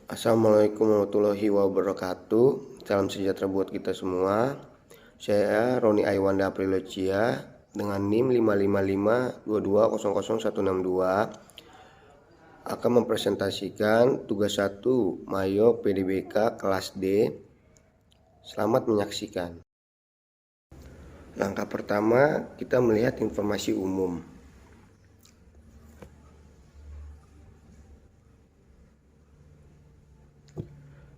Assalamualaikum warahmatullahi wabarakatuh. Salam sejahtera buat kita semua. Saya Roni Aiwanda Aprilocia dengan NIM 55522000162 akan mempresentasikan tugas 1 Mayo PDBK kelas D. Selamat menyaksikan. Langkah pertama, kita melihat informasi umum.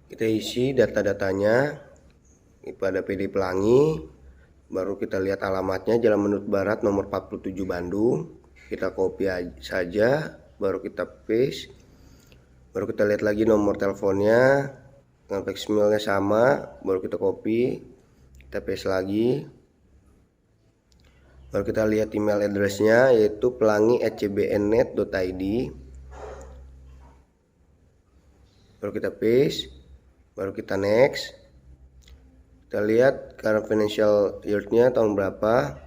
Kita isi data-datanya pada PD Pelangi, baru kita lihat alamatnya Jalan Menut Barat nomor 47 Bandung. Kita copy saja, baru kita paste, baru kita lihat lagi nomor teleponnya dengan faxmilnya sama, baru kita copy, kita paste lagi, baru kita lihat email addressnya yaitu pelangi@cbnnet.id, baru kita paste, baru kita next. Kita lihat current financial year-nya tahun berapa.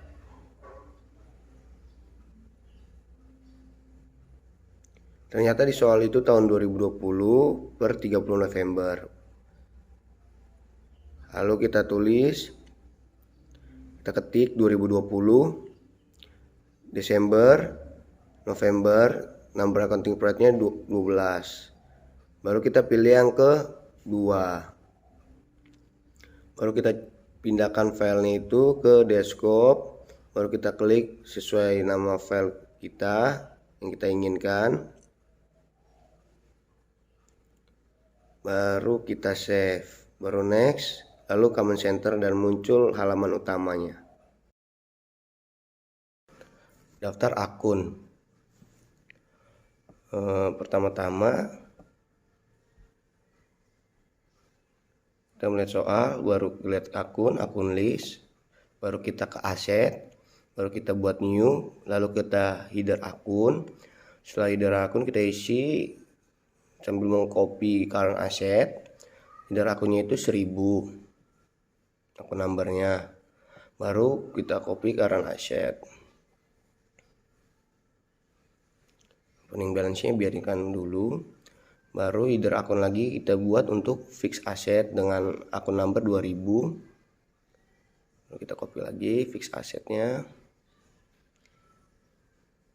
Ternyata di soal itu tahun 2020 per 30 November. Lalu kita tulis, kita ketik 2020 Desember, November, number accounting period-nya 12. Baru kita pilih yang kedua. Baru kita pindahkan filenya itu ke desktop, baru kita klik sesuai nama file kita yang kita inginkan, baru kita save, baru next, lalu command center dan muncul halaman utamanya. Daftar akun. Pertama-tama kita melihat soal, baru lihat akun list, baru kita ke aset, baru kita buat new, lalu kita header akun. Setelah header akun kita isi sambil mengcopy current asset. Header akunnya itu 1000 akun numbernya, baru kita copy current asset. Opening balance-nya biarkan dulu. Baru header akun lagi kita buat untuk fix asset dengan akun number 2000. Lalu kita copy lagi fix assetnya.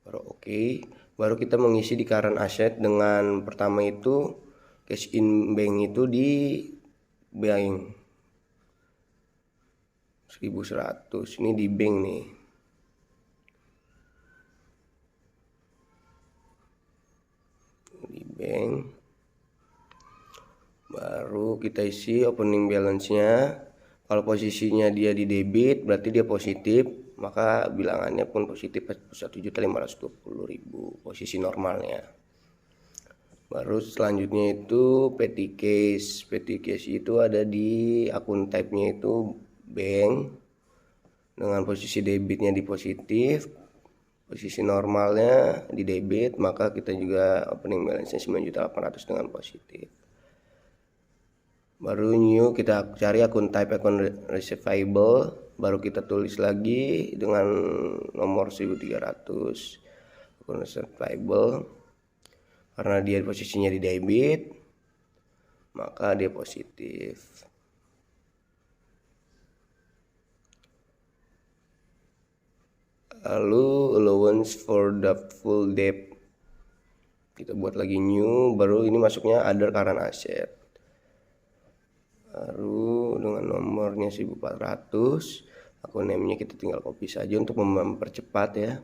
Baru oke. Baru kita mengisi di current asset dengan pertama itu cash in bank itu di bank 1100. Ini di bank nih. Di bank. Baru kita isi opening balance-nya. Kalau posisinya dia di debit berarti dia positif, maka bilangannya pun positif 1.520.000 posisi normalnya. Baru selanjutnya itu petty cash. Petty cash itu ada di akun type-nya itu bank dengan posisi debitnya di positif, posisi normalnya di debit, maka kita juga opening balance-nya 9.800.000 dengan positif. Baru new, kita cari akun type akun receivable, baru kita tulis lagi dengan nomor 1300 akun receivable. Karena dia posisinya di debit, maka dia positif. Lalu allowance for doubtful debt, kita buat lagi new, baru ini masuknya other current asset. Baru dengan nomornya 1400, akun name-nya kita tinggal copy saja untuk mempercepat ya.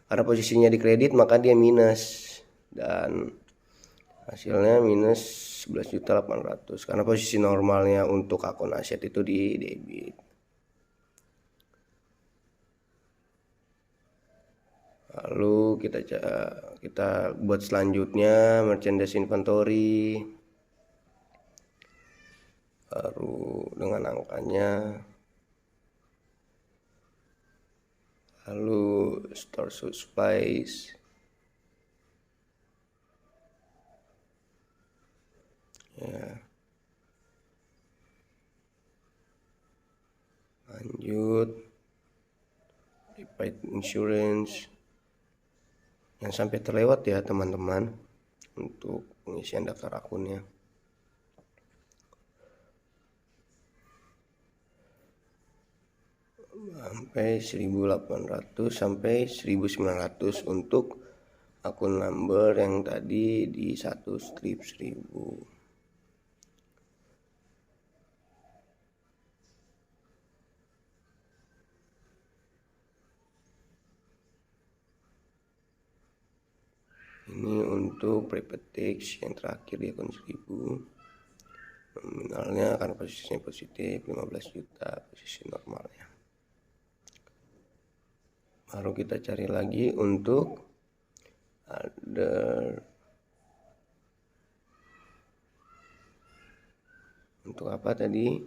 Karena posisinya di kredit maka dia minus dan hasilnya minus 11.800.000 karena posisi normalnya untuk akun aset itu di debit. Lalu kita buat selanjutnya merchandise inventory, baru dengan angkanya, lalu store supplies, ya, lanjut prepaid insurance. Yang sampai terlewat ya teman-teman untuk pengisian daftar akunnya. sampai 1800 sampai 1900 untuk akun number yang tadi di satu strip 1000. Ini untuk private text yang terakhir di akun 1000. Nominalnya akan posisinya positif 15 juta, posisi normalnya. Baru kita cari lagi untuk other. Untuk apa tadi?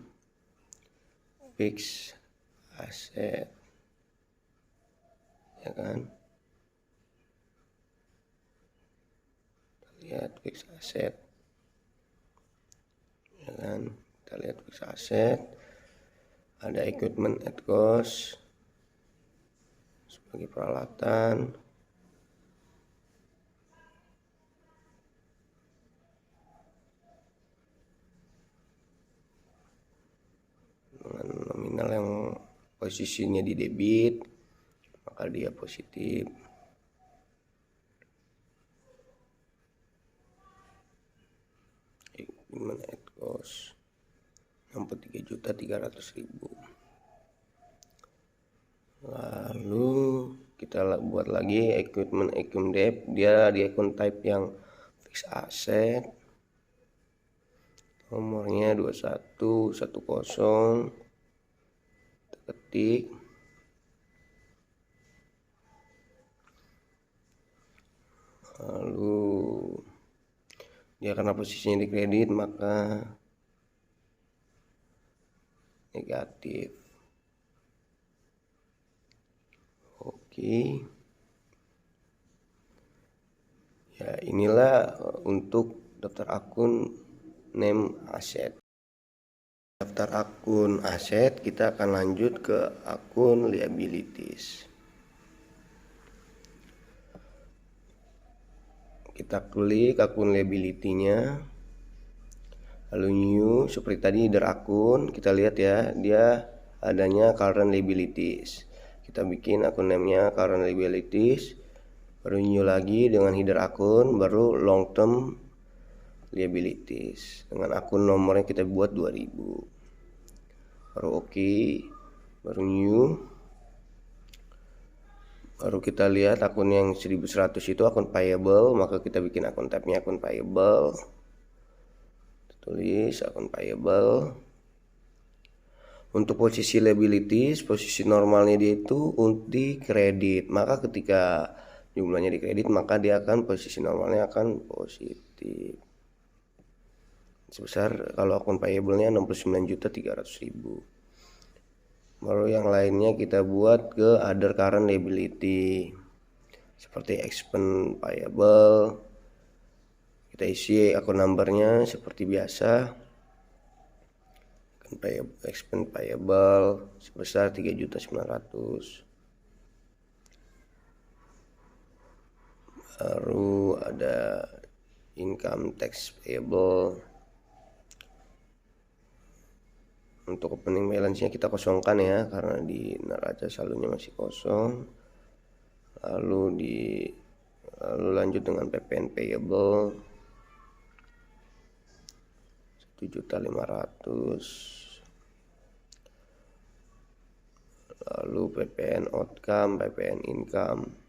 Fix asset, ya kan? Lihat fix asset, ya kan? Kita lihat fix asset, ada equipment at cost sebagai peralatan, dengan nominal yang posisinya di debit, maka dia positif. Equipment at cost 63.300.000. Lalu kita buat lagi equipment debt, dia di akun type yang fixed asset, nomornya 2110, kita ketik, lalu dia karena posisinya di kredit maka negatif. Oke. Ya, inilah untuk daftar akun name aset. Daftar akun aset, kita akan lanjut ke akun liabilities. Kita klik akun liability-nya, lalu new, seperti tadi header akun, kita lihat ya, dia adanya current liabilities. Kita bikin akun name-nya current liabilities, baru new lagi dengan header akun, baru long term liabilities dengan akun nomornya kita buat 2000, baru oke, baru new. Baru kita lihat akun yang 1100 itu akun payable, maka kita bikin akun tab-nya akun payable. Tulis akun payable. Untuk posisi liabilities, posisi normalnya dia itu di kredit. Maka ketika jumlahnya di kredit, maka dia akan posisi normalnya akan positif. Sebesar kalau akun payable-nya 69.300.000. Baru yang lainnya kita buat ke other current liability seperti expense payable. Kita isi akun numbernya seperti biasa. Expense payable sebesar 3.900.000. Baru ada income tax payable. Untuk opening balance-nya kita kosongkan ya, karena di neraca saldonya masih kosong. Lalu lanjut dengan PPN payable 1.500.000. Lalu PPN outcome, PPN income.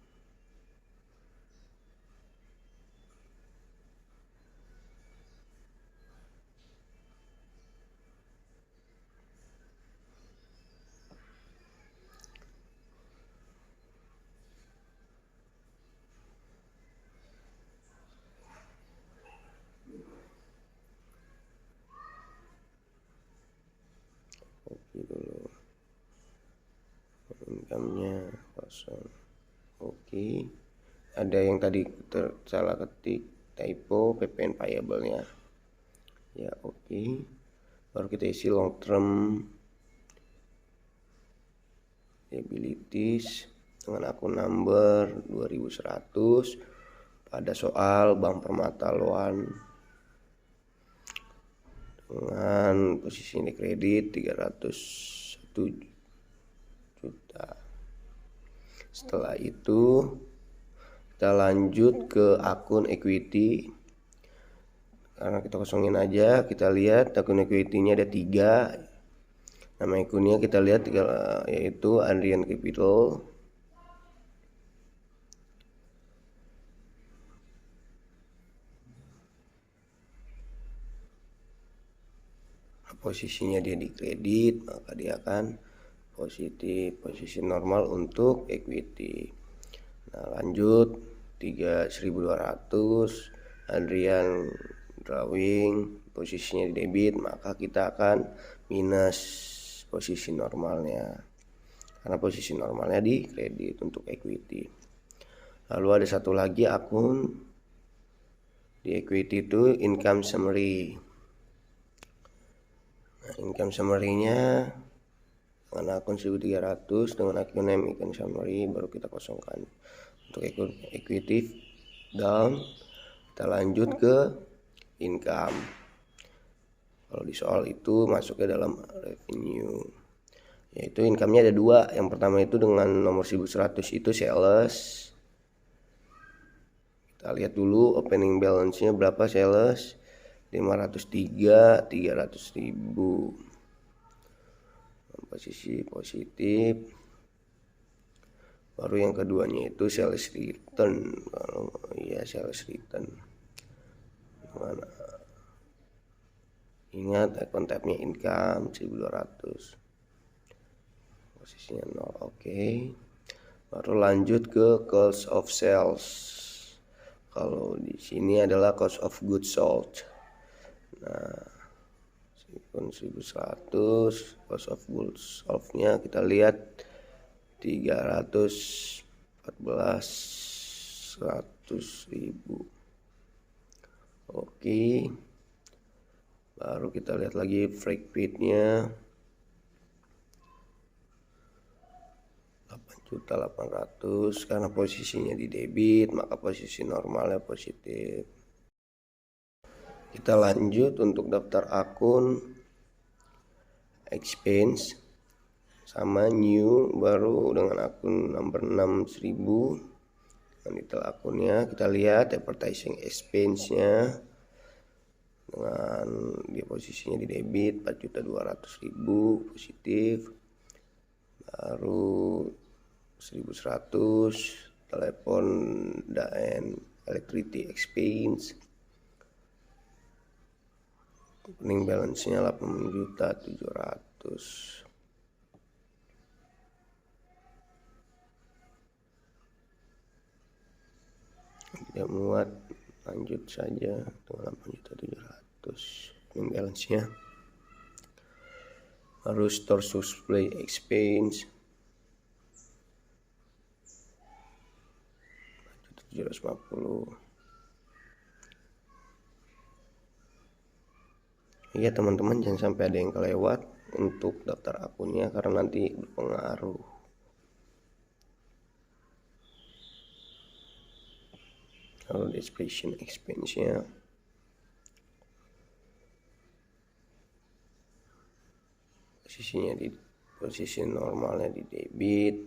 Oke dulu, income-nya kosong. Oke, ada yang tadi salah ketik, typo PPN payable-nya ya. Oke, baru kita isi long term liabilities dengan akun number 2100 pada soal Bank Permata Loan dengan posisi ini kredit 301 juta. Setelah itu kita lanjut ke akun equity. Karena kita kosongin aja, kita lihat akun equity-nya ada 3. Nama akunnya kita lihat yaitu Adrian Capital. Posisinya dia di kredit, maka dia akan positif, posisi normal untuk equity. Nah, lanjut 3.200 Adrian drawing, posisinya di debit, maka kita akan minus posisi normalnya karena posisi normalnya di kredit untuk equity. Lalu ada satu lagi akun di equity itu income summary. Nah, income summary-nya dengan akun 1300 dengan akun name income summary baru kita kosongkan. Untuk equity down, kita lanjut ke income. Kalau di soal itu masuknya dalam revenue, yaitu income-nya ada 2. Yang pertama itu dengan nomor 1100 itu sales. Kita lihat dulu opening balance-nya berapa sales. 503, 300.000. Posisi positif. Baru yang keduanya itu sales return. Kalau iya sales return. Mana? Ingat akun tabnya income 1200. Posisinya 0. Oke. Baru lanjut ke cost of sales. Kalau di sini adalah cost of goods sold. Nah, 1100 cost of goods sold-nya kita lihat 314.100.000. Oke. Baru kita lihat lagi break fee-nya 8.800.000 karena posisinya di debit, maka posisi normalnya positif. Kita lanjut untuk daftar akun expense sama new baru dengan akun nomor 6.000 dengan detail akunnya. Kita lihat advertising expense-nya dengan dia posisinya di debit 4.200.000 positif. Baru 1.100 telepon dan electricity expense. Opening balance-nya 8.700.000. Tidak muat, lanjut saja dengan 8.700.000 opening balance-nya. Harus store supply expense 750. Iya teman-teman, jangan sampai ada yang kelewat untuk daftar akunnya karena nanti berpengaruh. Kalau disposition expense-nya posisinya di posisi normalnya di debit,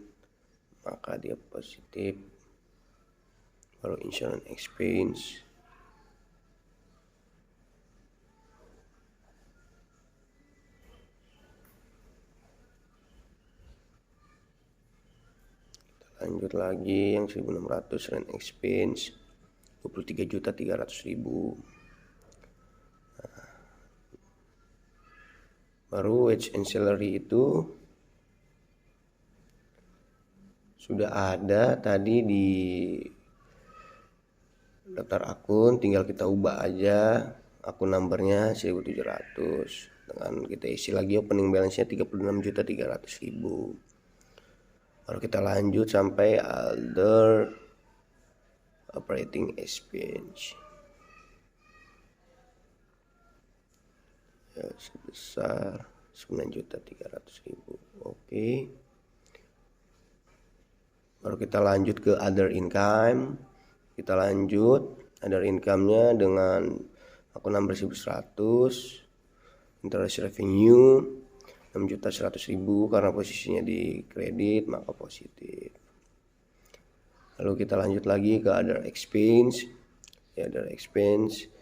maka dia positif. Baru insurance expense lanjut lagi yang 1.600 rent expense 23.300.000. Nah, baru wage and salary itu sudah ada tadi di daftar akun, tinggal kita ubah aja akun numbernya 1.700 dengan kita isi lagi opening balance-nya 36.300.000. Baru kita lanjut sampai other operating expense ya, sebesar 9.300.000. Oke. Baru kita lanjut ke other income. Kita lanjut other income-nya dengan akun number 1100 interest revenue 6.100.000 karena posisinya di kredit, maka positif. Lalu kita lanjut lagi ke other expense. Ya, other expense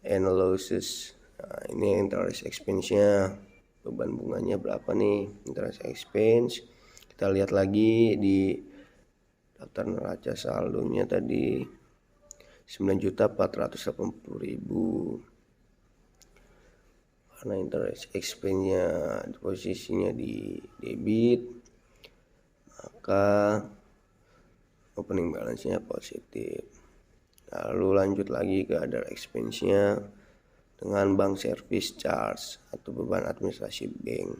and losses. Nah, ini interest expense-nya, beban bunganya berapa nih, interest expense. Kita lihat lagi di daftar neraca saldonya tadi 9.480.000. Karena interest expense-nya posisinya di debit, maka opening balance-nya positif. Lalu lanjut lagi ke other expense-nya dengan bank service charge atau beban administrasi bank.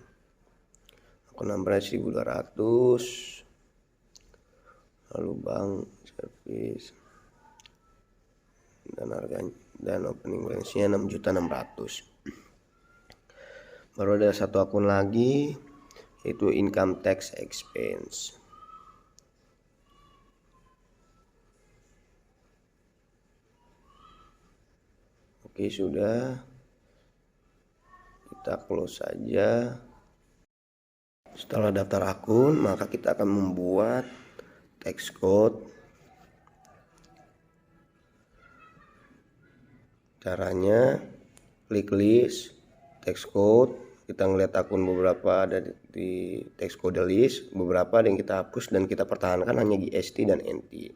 Akun nomornya 1.200. Lalu bank service dan harganya dan opening balance-nya 6.600.000. Baru ada satu akun lagi, yaitu income tax expense. Oke, sudah, kita close saja. Setelah daftar akun, maka kita akan membuat tax code. Caranya klik list tax code, kita ngeliat akun beberapa ada di tax code list, beberapa yang kita hapus dan kita pertahankan hanya GST dan NT.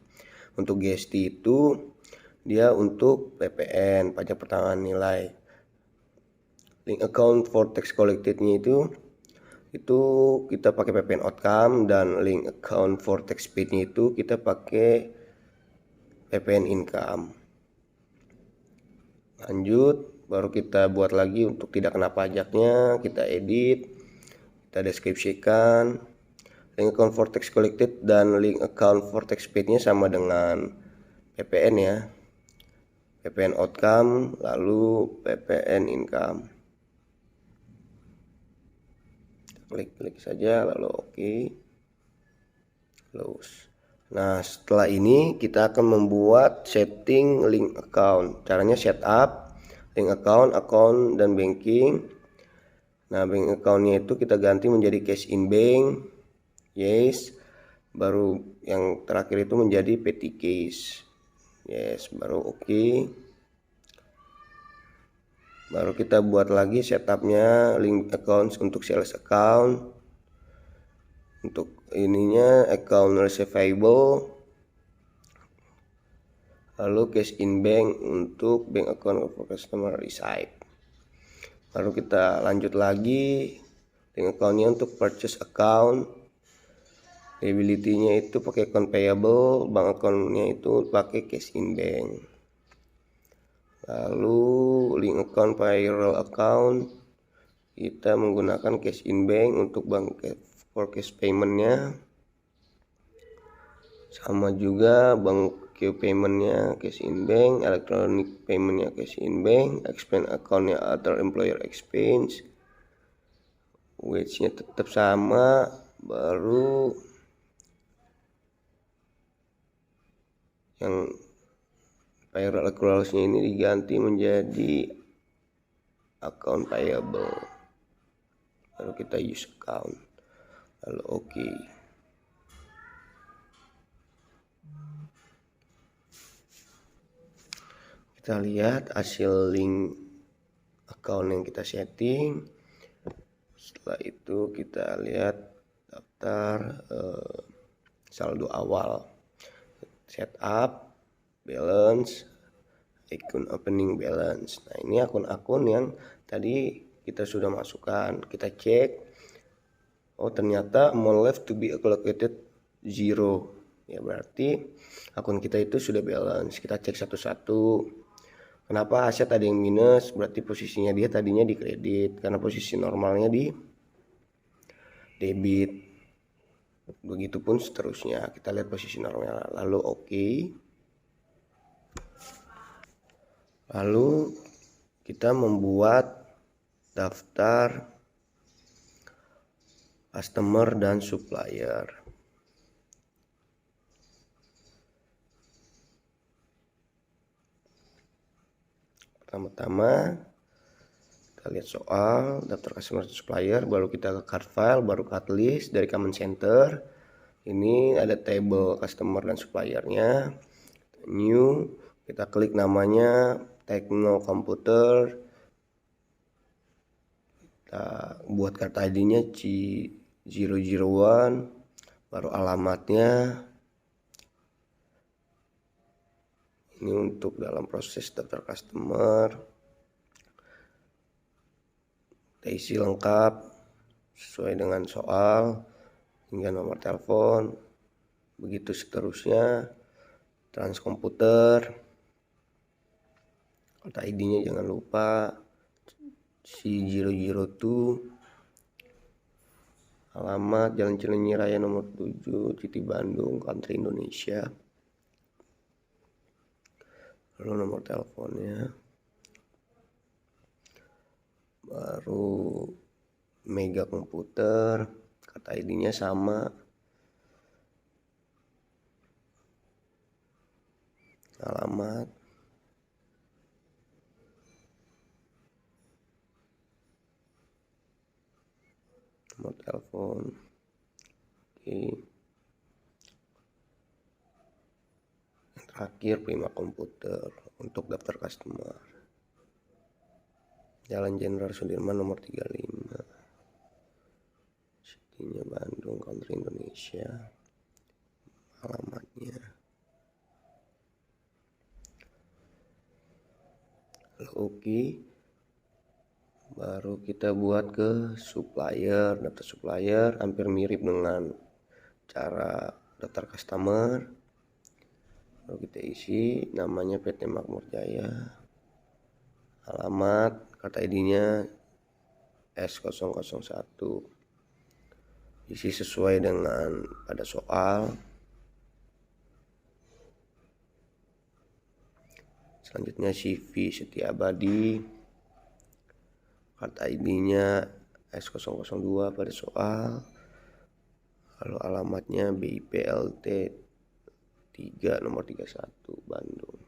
Untuk GST itu dia untuk PPN, pajak pertambahan nilai. Link account for tax collected-nya itu kita pakai PPN outcome, dan link account for tax paid-nya itu kita pakai PPN income. Lanjut, baru kita buat lagi untuk tidak kena pajaknya, kita edit, kita deskripsikan. Link account for tax collected dan link account for tax paid-nya sama dengan PPN ya. PPN outcome lalu PPN income. Klik saja lalu oke. Close. Nah, setelah ini kita akan membuat setting link account. Caranya setup link account dan banking. Nah, bank accountnya itu kita ganti menjadi cash in bank. Yes. Baru yang terakhir itu menjadi petty cash. Yes, baru oke. Baru kita buat lagi setupnya link account untuk sales account. Untuk ininya account receivable, lalu cash in bank untuk bank account for customer receive. Baru kita lanjut lagi link accountnya untuk purchase account, liability-nya itu pakai account payable, bank account-nya itu pakai cash in bank. Lalu link account payroll account kita menggunakan cash in bank untuk bank for cash payment-nya, sama juga bank Q payment-nya cash in bank, electronic payment-nya cash in bank, expense account-nya other employer expense, wage-nya tetap sama. Baru yang payroll accruals-nya ini diganti menjadi account payable, baru kita use account lalu oke. Kita lihat hasil link account yang kita setting. Setelah itu kita lihat daftar saldo awal, setup, balance, akun opening balance. Nah, ini akun-akun yang tadi kita sudah masukkan. Kita cek, oh ternyata amount left to be allocated 0. Ya, berarti akun kita itu sudah balance. Kita cek satu-satu. Kenapa aset ada yang minus? Berarti posisinya dia tadinya di kredit, karena posisi normalnya di debit. Begitupun seterusnya. Kita lihat posisi normal lalu oke. Lalu kita membuat daftar customer dan supplier. Pertama-tama kita Kita lihat soal daftar customer supplier, baru kita ke card file, baru card list dari command center. Ini ada table customer dan suppliernya. New, kita klik namanya Tekno Komputer. Kita buat card ID-nya C001, baru alamatnya. Ini untuk dalam proses daftar customer. Kita isi lengkap sesuai dengan soal hingga nomor telepon, begitu seterusnya. Transkomputer, card ID-nya jangan lupa C002, alamat Jalan Cilenyi Raya nomor 7, Citi Bandung, Country Indonesia. Lalu nomor teleponnya, baru Mega Komputer, card ID-nya sama, alamat, nomor telepon. Oke. Yang terakhir Prima Komputer untuk daftar customer. Jalan Jenderal Sudirman nomor 35. Citinya Bandung, Country Indonesia. Alamatnya. Oke. Baru kita buat ke supplier. Daftar supplier hampir mirip dengan cara daftar customer. Lalu kita isi namanya PT Makmur Jaya, alamat, card ID-nya S001, isi sesuai dengan pada soal. Selanjutnya CV Setia Abadi, card ID-nya S002 pada soal, lalu alamatnya BIPLT 3 nomor 31 Bandung,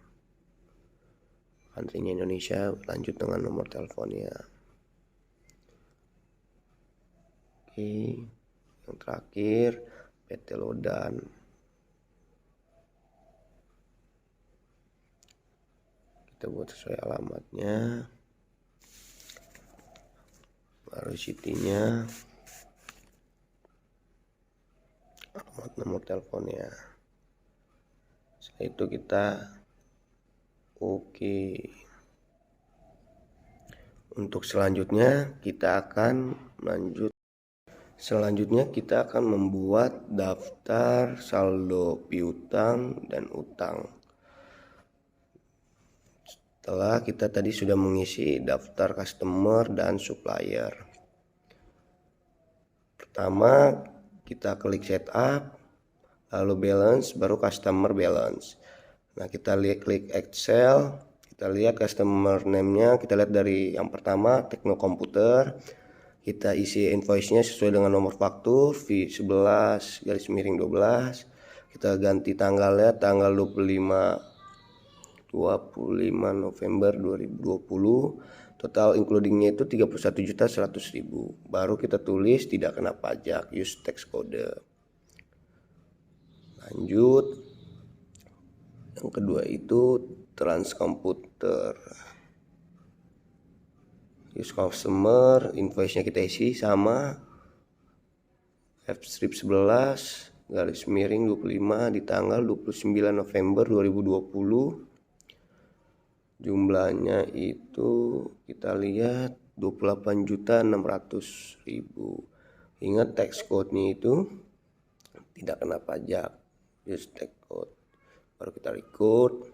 country-nya Indonesia. Lanjut dengan nomor teleponnya. Oke, yang terakhir PT Lodan. Kita buat sesuai alamatnya, baru city-nya, alamat, nomor teleponnya. Setelah itu kita oke. Untuk selanjutnya kita akan lanjut. Selanjutnya kita akan membuat daftar saldo piutang dan utang. Setelah kita tadi sudah mengisi daftar customer dan supplier. Pertama kita klik setup, lalu balance, baru customer balance. Nah, kita klik Excel, kita lihat customer name-nya, kita lihat dari yang pertama Tekno Komputer. Kita isi invoice-nya sesuai dengan nomor faktur V11-12. Kita ganti tanggalnya tanggal 25 November 2020. Total includingnya itu 31.100.000. Baru kita tulis tidak kena pajak, use tax code. Lanjut. Yang kedua itu Transkomputer. Use customer, invoice-nya kita isi sama F-11-25 di tanggal 29 November 2020. Jumlahnya itu kita lihat 28.600.000. Ingat tax code-nya itu tidak kena pajak, use tax code. Baru kita record.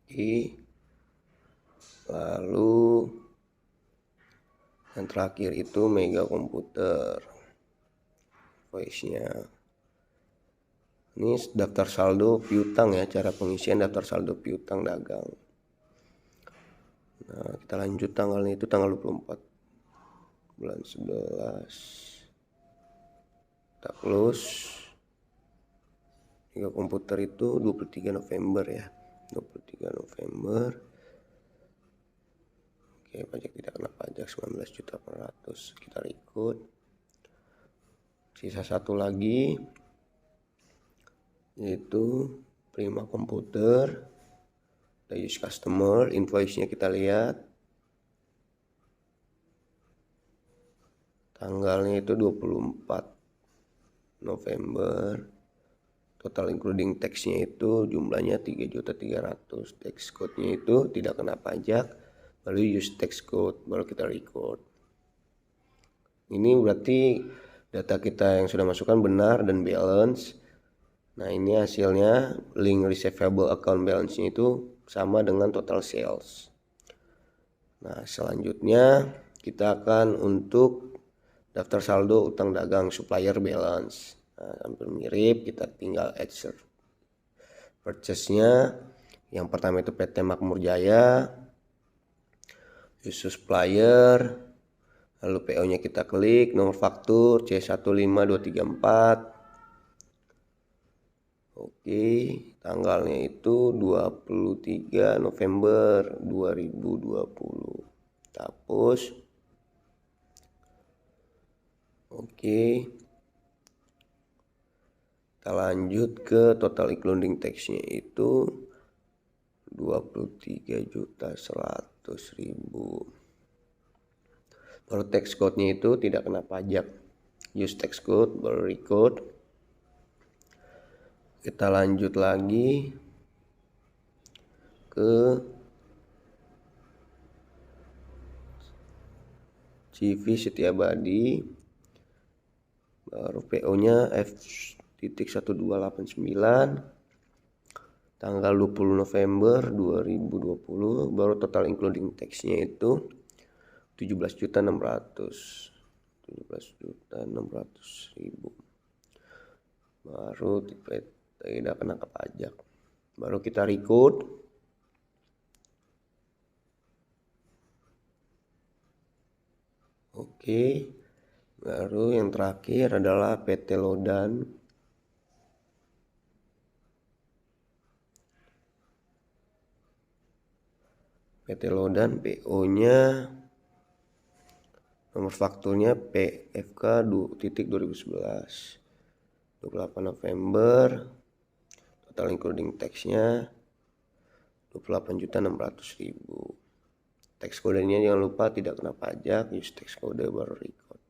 Oke. Lalu yang terakhir itu Mega Komputer, voice-nya. Ini daftar saldo piutang ya, cara pengisian daftar saldo piutang dagang. Nah, kita lanjut tanggalnya itu tanggal 24 bulan 11. Kita close. Mega Komputer itu 23 November ya. 23 November. Oke, pajak tidak kena pajak 19.400.000, kita record. Sisa satu lagi yaitu Prima Komputer, use customer, invoice-nya kita lihat. Tanggalnya itu 24 November. Total including tax-nya itu jumlahnya 3.300.000. Tax code-nya itu tidak kena pajak, lalu use tax code, baru kita record. Ini berarti data kita yang sudah masukkan benar dan balance. Nah, ini hasilnya, link receivable account balance-nya itu sama dengan total sales. Nah, selanjutnya kita akan untuk daftar saldo utang dagang supplier balance. Nah, hampir mirip, kita tinggal add purchase-nya. Yang pertama itu PT Makmur Jaya, use supplier, lalu PO-nya kita klik, nomor faktur C15234. Oke, tanggalnya itu 23 November 2020. Kita hapus. Oke. Kita lanjut ke total including tax-nya itu 23.100.000. Baru tax code-nya itu tidak kena pajak. Use tax code, baru record. Kita lanjut lagi ke CV Setiabadi, baru PO-nya F.1289, tanggal 20 November 2020, baru total including tax-nya itu 17.600.000, baru tidak kena pajak, baru kita record. Oke, baru yang terakhir adalah PT Lodan. PT Lodan, PO-nya, nomor fakturnya PFK 2.2011, 28 November, total including tax-nya 28.600.000. Tax code-nya jangan lupa tidak kena pajak, use tax code, baru record.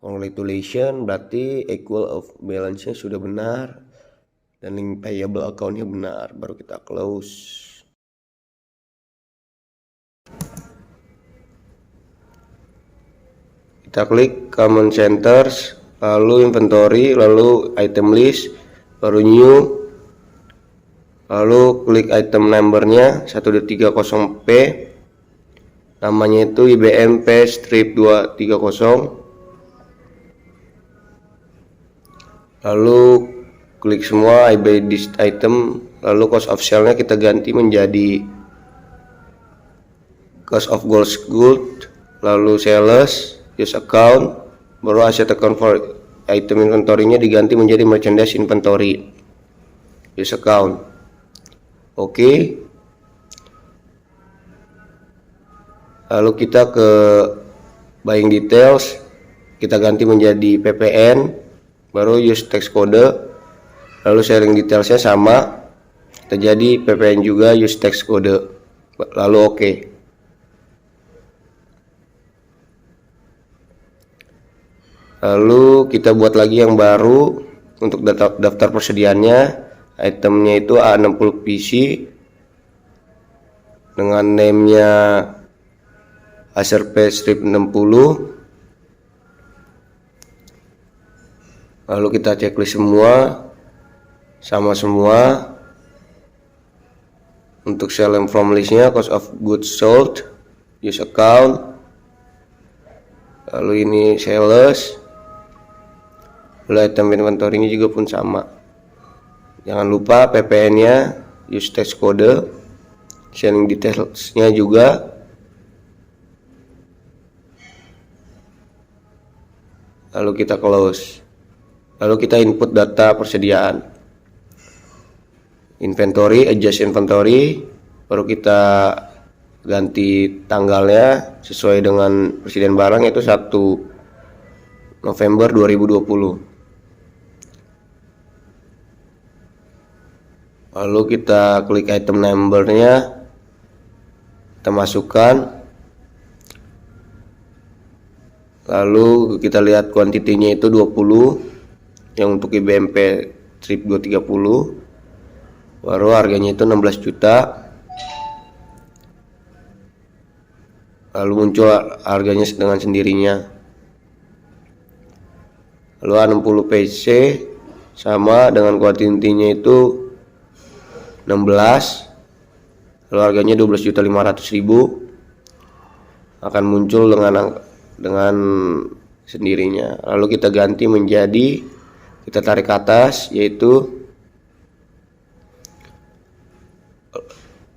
Congratulations, berarti equal of balance-nya sudah benar dan link payable account-nya benar, baru kita close. Kita klik common centers, lalu inventory, lalu item list, baru new, lalu klik item numbernya 130P, namanya itu IBM P strip 230, lalu klik semua I buy this item, lalu cost of sale-nya kita ganti menjadi cost of goods, lalu sales, use account, baru asset account for item inventory-nya diganti menjadi merchandise inventory, use account. Oke. Lalu kita ke buying details, kita ganti menjadi PPN, baru use tax code, lalu selling detailsnya sama, kita jadi PPN juga, use tax code, lalu oke. Lalu kita buat lagi yang baru untuk daftar persediaannya. Itemnya itu A60 PC dengan name-nya Acer P strip 60. Lalu kita checklist semua sama semua. Untuk sell and from listnya cost of goods sold, use account, lalu ini sales, lalu item inventory-nya juga pun sama. Jangan lupa PPN-nya, use tax code, selling details-nya juga. Lalu kita close. Lalu kita input data persediaan. Inventory, adjust inventory, baru kita ganti tanggalnya sesuai dengan presiden barang, yaitu 1 November 2020. Lalu kita klik item numbernya, kita masukkan, lalu kita lihat kuantitinya itu 20 yang untuk IBMP strip 230, baru harganya itu 16 juta. Lalu muncul harganya dengan sendirinya. Lalu A60 PC sama dengan kuantitinya itu 16, lalu harganya 12.500.000, akan muncul dengan sendirinya. Lalu kita ganti menjadi, kita tarik ke atas, yaitu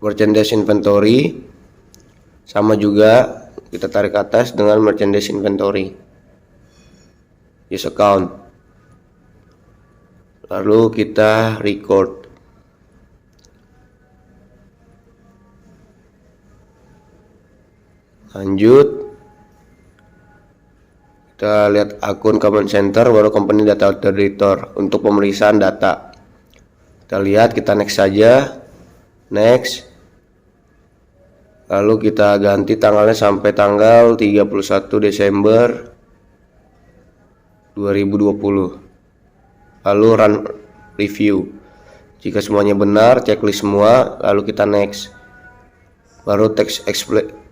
merchandise inventory, sama juga kita tarik ke atas dengan merchandise inventory, use account. Lalu kita record. Lanjut, kita lihat akun command center, baru company data auditor untuk pemeriksaan data. Kita lihat, kita next saja, next. Lalu kita ganti tanggalnya sampai tanggal 31 Desember 2020. Lalu run review. Jika semuanya benar, checklist semua, lalu kita next. Baru text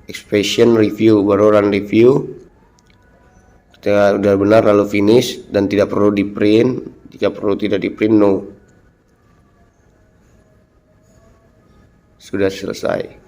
expression review, baru run review. Ketika sudah benar, lalu finish dan tidak perlu di print. Jika perlu tidak di print, no. Sudah selesai.